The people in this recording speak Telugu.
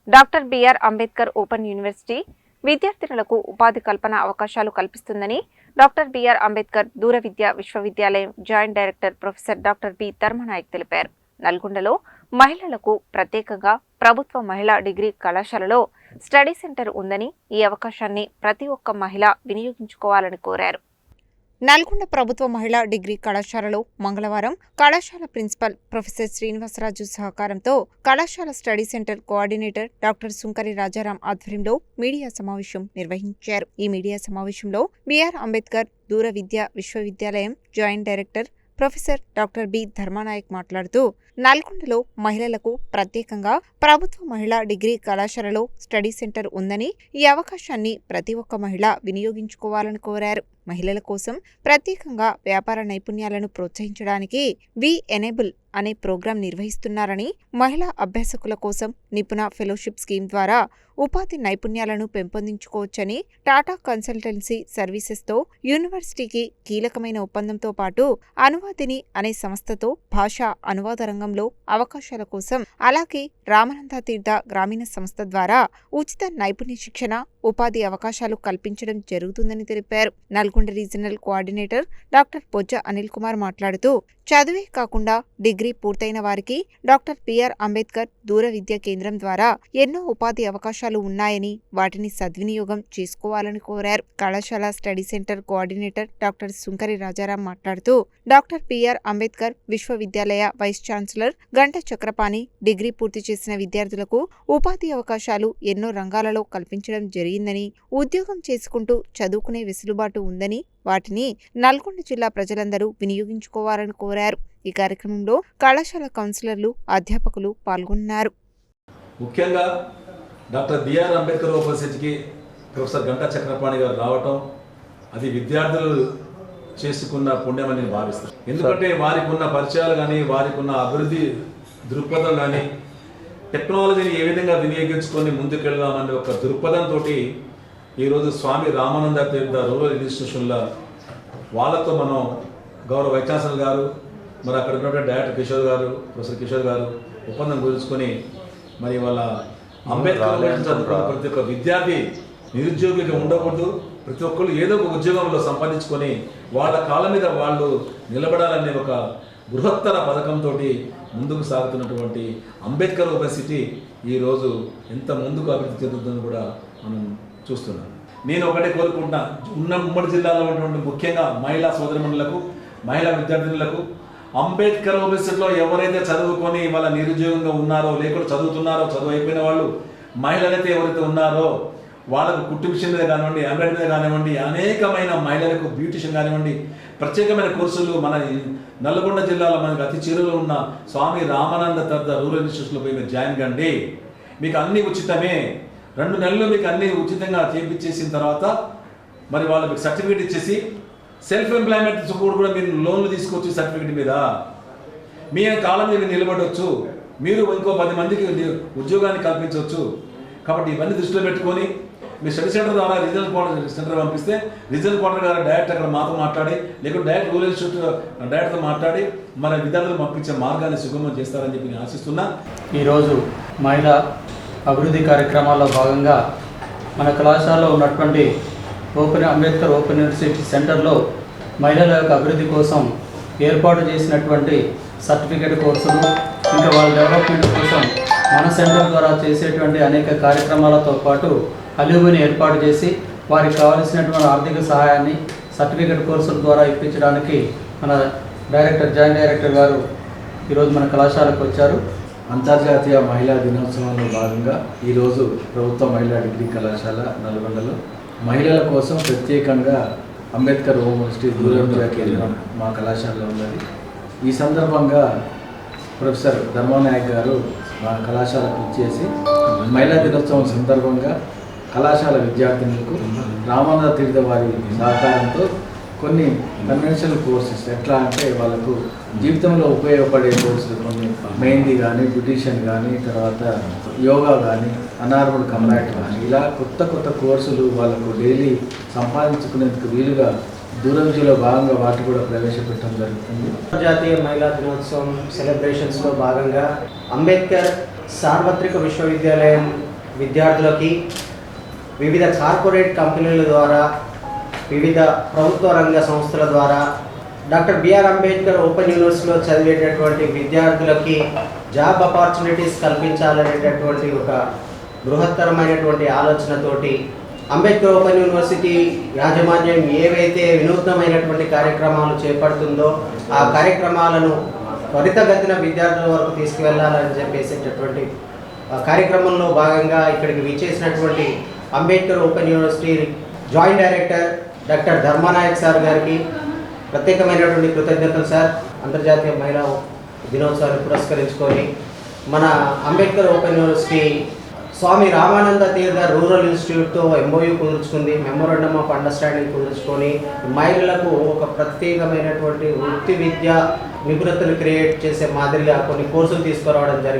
Doctor BR Ambedkar open university విద్యార్థినులకు ఉపాధి కల్పన అవకాశాలు కల్పిస్తుందని డాక్టర్ బిఆర్ అంబేద్కర్ దూర విద్యా విశ్వవిద్యాలయం joint director professor doctor B Dharmanayak తెలిపారు. నల్గొండలో మహిళలకు ప్రత్యేకంగా ప్రభుత్వ మహిళా డిగ్రీ కళాశాలలో స్టడీ సెంటర్ ఉందని, ఈ అవకాశాన్ని ప్రతి ఒక్క మహిళ వినియోగించుకోవాలని కోరారు. నల్గొండ ప్రభుత్వ మహిళా డిగ్రీ కళాశాలలో మంగళవారం కళాశాల ప్రిన్సిపల్ ప్రొఫెసర్ శ్రీనివాసరాజు సహకారంతో కళాశాల స్టడీ సెంటర్ కోఆర్డినేటర్ డాక్టర్ సుంకరి రాజారాం ఆధ్వర్యంలో మీడియా సమావేశం నిర్వహించారు. ఈ మీడియా సమావేశంలో బిఆర్ అంబేద్కర్ దూర విద్యా విశ్వవిద్యాలయం joint director professor doctor B Dharmanayak మాట్లాడుతూ, నల్గొండలో మహిళలకు ప్రత్యేకంగా ప్రభుత్వ మహిళా డిగ్రీ కళాశాలలో స్టడీ సెంటర్ ఉందని, ఈ అవకాశాన్ని ప్రతి ఒక్క మహిళ వినియోగించుకోవాలని కోరారు. మహిళల కోసం ప్రత్యేకంగా వ్యాపార నైపుణ్యాలను ప్రోత్సహించడానికి వి ఎనేబుల్ అనే ప్రోగ్రాం నిర్వహిస్తున్నారని, మహిళా అభ్యాసకుల కోసం నిపుణ ఫెలోషిప్ స్కీమ్ ద్వారా ఉపాధి నైపుణ్యాలను పెంపొందించుకోవచ్చని, టాటా కన్సల్టెన్సీ సర్వీసెస్తో యూనివర్సిటీకి కీలకమైన ఒప్పందంతో పాటు అనువాదిని అనే సంస్థతో భాషా అనువాద రంగంలో అవకాశాల కోసం, అలాగే రామానంద తీర్థ గ్రామీణ సంస్థ ద్వారా ఉచిత నైపుణ్య శిక్షణ, ఉపాధి అవకాశాలు కల్పించడం జరుగుతుందని తెలిపారు. నల్గొండ రీజనల్ కోఆర్డినేటర్ డాక్టర్ బొజ్జ అనిల్ కుమార్ మాట్లాడుతూ, చదువే కాకుండా డిగ్రీ పూర్తయిన వారికి డాక్టర్ బిఆర్ అంబేద్కర్ దూర విద్యా కేంద్రం ద్వారా ఎన్నో ఉపాధి అవకాశాలు ఉన్నాయని, వాటిని సద్వినియోగం చేసుకోవాలని కోరారు. కళాశాల స్టడీ సెంటర్ కోఆర్డినేటర్ డాక్టర్ సుంకరి రాజారాం మాట్లాడుతూ, డాక్టర్ బిఆర్ అంబేద్కర్ విశ్వవిద్యాలయ వైస్ ఛాన్సలర్ గంట చక్రపాణి డిగ్రీ పూర్తి చేసిన విద్యార్థులకు ఉపాధి అవకాశాలు ఎన్నో రంగాలలో కల్పించడం జరిగిందని, ఉద్యోగం చేసుకుంటూ చదువుకునే వెసులుబాటు ఉందని, వాటిని నల్గొండ జిల్లా ప్రజలందరూ వినియోగించుకోవాలని కోరారు. ఈ కార్యక్రమంలో కళాశాల కౌన్సిలర్లు, అధ్యాపకులు పాల్గొన్నారు. ముఖ్యంగా డాక్టర్ బిఆర్ అంబేద్కర్ యూనివర్సిటీకి ప్రొఫెసర్ గంటా చక్రపాణి గారు రావటం అది విద్యార్థులు చేసుకున్న పుణ్యమని నేను భావిస్తాను. ఎందుకంటే వారికి ఉన్న పరిచయాలు కానీ, వారికి ఉన్న అభివృద్ధి దృక్పథం కానీ, టెక్నాలజీని ఏ విధంగా వినియోగించుకొని ముందుకెళ్దామనే ఒక దృక్పథంతో ఈరోజు స్వామి రామానంద తీర్థ రూరల్ ఇన్స్టిట్యూషన్ల వాళ్ళతో మనం గౌరవ వైస్ ఛాన్సలర్ గారు, మరి అక్కడ ఉన్నటువంటి డైరెక్టర్ కిషోర్ గారు, ప్రొఫెసర్ కిషోర్ గారు ఒప్పందం కుదుర్చుకొని మరి వాళ్ళ అంబేద్కర్ చదువుకున్న ప్రతి ఒక్క విద్యార్థి నిరుద్యోగిగా ఉండకూడదు, ప్రతి ఒక్కరు ఏదో ఒక ఉద్యోగంలో సంపాదించుకొని వాళ్ళ కాళ్ళ మీద వాళ్ళు నిలబడాలనే ఒక బృహత్తర పథకంతో ముందుకు సాగుతున్నటువంటి అంబేద్కర్ యూనివర్సిటీ ఈరోజు ఎంత ముందుకు అభివృద్ధి చెందుతుందని కూడా మనం చూస్తున్నాం. నేను ఒకటే కోరుకుంటున్నా, ఉమ్మడి జిల్లాలో ఉన్నటువంటి ముఖ్యంగా మహిళా సోదరిమణులకు, మహిళా విద్యార్థినులకు అంబేద్కర్ యూనివర్సిటీలో ఎవరైతే చదువుకొని వాళ్ళ నిరుద్యోగంగా ఉన్నారో, లేకుండా చదువుతున్నారో, చదువు అయిపోయిన వాళ్ళు మహిళలైతే ఎవరైతే ఉన్నారో వాళ్ళకు కుట్టు మిషన్ మీద కానివ్వండి, ఎంబ్రాయిడరీ మీద కానివ్వండి, అనేకమైన మహిళలకు బ్యూటిషియన్ కానివ్వండి, ప్రత్యేకమైన కోర్సులు మన నల్గొండ జిల్లాలో మనకు అతి చేరువలో ఉన్న స్వామి రామానంద తీర్థ రూరల్ ఇన్స్టిట్యూషన్లో పోయి మీరు జాయిన్ కండి. మీకు అన్ని ఉచితమే. 2 నెలలు మీకు అన్ని ఉచితంగా చేయించేసిన తర్వాత మరి వాళ్ళు మీకు సర్టిఫికేట్ ఇచ్చేసి సెల్ఫ్ ఎంప్లాయ్మెంట్ కూడా మీరు లోన్లు తీసుకోవచ్చు. సర్టిఫికేట్ మీద మీ కాలం మీద నిలబడవచ్చు, మీరు ఇంకో 10 మందికి ఉద్యోగాన్ని కల్పించవచ్చు. కాబట్టి ఇవన్నీ దృష్టిలో పెట్టుకొని మీ స్టడీ సెంటర్ ద్వారా రీజనల్ క్వార్టర్ సెంటర్ పంపిస్తే రీజనల్ క్వార్టర్ గారు డైరెక్ట్ అక్కడ మాతో మాట్లాడి, లేకుంటే డైరెక్ట్ రూరల్ ఇన్స్టిట్యూట్ డైరెక్ట్తో మాట్లాడి మన విద్యార్థులు పంపించే మార్గాన్ని సుగమం చేస్తారని చెప్పి నేను ఆశిస్తున్నా. ఈరోజు మహిళా అభివృద్ధి కార్యక్రమాల్లో భాగంగా మన కళాశాలలో ఉన్నటువంటి అంబేద్కర్ ఓపెన్ యూనివర్సిటీ సెంటర్లో మహిళల యొక్క అభివృద్ధి కోసం ఏర్పాటు చేసినటువంటి సర్టిఫికేట్ కోర్సులు, ఇంకా వాళ్ళ డెవలప్మెంట్ కోసం మన సెంటర్ ద్వారా చేసేటువంటి అనేక కార్యక్రమాలతో పాటు అల్యూమిని ఏర్పాటు చేసి వారికి కావలసినటువంటి ఆర్థిక సహాయాన్ని సర్టిఫికేట్ కోర్సుల ద్వారా ఇప్పించడానికి మన జాయింట్ డైరెక్టర్ గారు ఈరోజు మన కళాశాలకు వచ్చారు. అంతర్జాతీయ మహిళా దినోత్సవంలో భాగంగా ఈరోజు ప్రభుత్వ మహిళా డిగ్రీ కళాశాల నల్గొండలో మహిళల కోసం ప్రత్యేకంగా అంబేద్కర్ యూనివర్సిటీ దూర విద్యా కేంద్రం మా కళాశాలలో ఉన్నది. ఈ సందర్భంగా ప్రొఫెసర్ ధర్మనాయక్ గారు మా కళాశాలకు ఇచ్చేసి మహిళా దినోత్సవం సందర్భంగా కళాశాల విద్యార్థినులకు రామానంద తీర్థ వారి సహకారంతో కొన్ని కన్వెన్షనల్ కోర్సెస్ ఎట్లా అంటే వాళ్ళకు జీవితంలో ఉపయోగపడే కోర్సులు కొన్ని మెహందీ కానీ, బ్యూటిషియన్ కానీ, తర్వాత యోగా కానీ, అనార్మల్ కమ్రాట్ కానీ, ఇలా కొత్త కోర్సులు వాళ్ళకు డైలీ సంపాదించుకునేందుకు వీలుగా దూర విద్యలో భాగంగా వాటి కూడా ప్రవేశపెట్టడం జరుగుతుంది. అంతర్జాతీయ మహిళా దినోత్సవం సెలబ్రేషన్స్లో భాగంగా అంబేద్కర్ సార్వత్రిక విశ్వవిద్యాలయం విద్యార్థులకి వివిధ కార్పొరేట్ కంపెనీల ద్వారా, వివిధ ప్రభుత్వ రంగ సంస్థల ద్వారా డాక్టర్ బిఆర్ అంబేద్కర్ ఓపెన్ యూనివర్సిటీలో చదివేటటువంటి విద్యార్థులకి జాబ్ ఆపర్చునిటీస్ కల్పించాలనేటటువంటి ఒక బృహత్తరమైనటువంటి ఆలోచనతోటి అంబేద్కర్ ఓపెన్ యూనివర్సిటీ యాజమాన్యం ఏవైతే వినూత్నమైనటువంటి కార్యక్రమాలు చేపడుతుందో ఆ కార్యక్రమాలను త్వరితగతిన విద్యార్థుల వరకు తీసుకువెళ్ళాలని చెప్పేసేటటువంటి కార్యక్రమంలో భాగంగా ఇక్కడికి విచ్చేసినటువంటి Ambedkar open university joint director doctor Dharmanayak sir గారికి ప్రత్యేకమైనటువంటి కృతజ్ఞతలు సార్. అంతర్జాతీయ మహిళా దినోత్సవాన్ని పురస్కరించుకొని మన Ambedkar open university Swami Ramananda Tirtha rural ఇన్స్టిట్యూట్తో MOU కుదుర్చుకుంది, మెమోరాండమ్ ఆఫ్ అండర్స్టాండింగ్ కుదుర్చుకొని మహిళలకు ఒక ప్రత్యేకమైనటువంటి వృత్తి విద్య నిపుణతలు క్రియేట్ చేసే మాదిరిగా కొన్ని కోర్సులు తీసుకురావడం జరిగింది.